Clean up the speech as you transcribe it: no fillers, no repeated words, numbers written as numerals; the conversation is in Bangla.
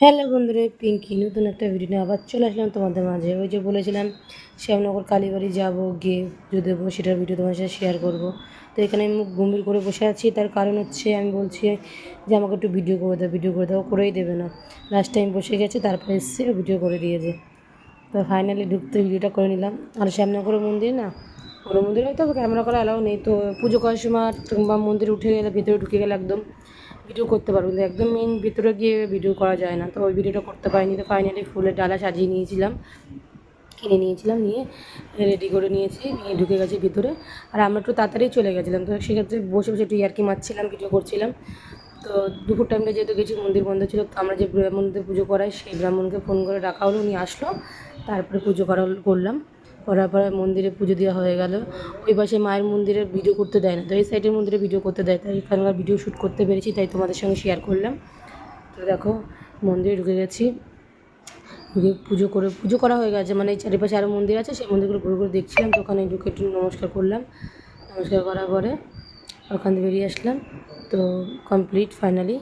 হ্যালো বন্ধুরা, পিঙ্কি নতুন একটা ভিডিও নিয়ে আবার চলে আসলাম তোমাদের মাঝে। ওই যে বলেছিলাম শ্যামনগর কালীবাড়ি যাবো, গিয়ে পুজো দেবো, সেটার ভিডিও তোমার সাথে শেয়ার করব। তো এখানে আমি মুখ গম্ভীর করে বসে আছি, তার কারণ হচ্ছে আমি বলছি যে আমাকে একটু ভিডিও করে দাও, করেই দেবে না। লাস্ট টাইম বসে গেছে, তারপরে এসে ভিডিও করে দিয়েছে। তো ফাইনালি ঢুকতে ভিডিওটা করে নিলাম। আর শ্যামনগর মন্দির না, কোনো মন্দিরে হয়তো ক্যামেরা করা অ্যালাউ নেই। তো পুজো করার সময় বা মন্দিরে উঠে গেলে, ভিতরে ঢুকে গেলে একদম ভিডিও করতে পারবো, কিন্তু একদম মেন ভিতরে গিয়ে ভিডিও করা যায় না। তো ওই ভিডিওটা করতে পারিনি। তো ফাইনালি ফুলের ডালা সাজিয়ে নিয়েছিলাম, কিনে নিয়েছিলাম, নিয়ে রেডি করে নিয়েছি, নিয়ে ঢুকে গেছি ভিতরে। আর আমরা একটু তাড়াতাড়ি চলে গেছিলাম, তো সেক্ষেত্রে বসে বসে একটু ইয়ার্কি মারছিলাম, ভিডিও করছিলাম। তো দুপুর টাইমটা যেহেতু গেছি, মন্দির বন্ধ ছিল, তো আমরা যে ব্রাহ্মণদের পুজো করাই, সেই ব্রাহ্মণকে ফোন করে ডাকা হলো, উনি আসলো, তারপরে পুজো করলাম। করার পরে মন্দিরে পুজো দেওয়া হয়ে গেল। ওই পাশে মায়ের মন্দিরে ভিডিও করতে দেয় না, তো এই সাইডের মন্দিরে ভিডিও করতে দেয়, তাই এখানকার ভিডিও শ্যুট করতে পেরেছি, তাই তোমাদের সঙ্গে শেয়ার করলাম। তো দেখো, মন্দিরে ঢুকে গেছি, ঢুকে পুজো করা হয়ে গেছে, মানে এই চারিপাশে আরও মন্দির আছে, সেই মন্দিরগুলো ঘুরে ঘুরে দেখছিলাম। তো ওখানে ঢুকে একটু নমস্কার করলাম, নমস্কার করার পরে ওখান থেকে বেরিয়ে আসলাম। তো কমপ্লিট ফাইনালি।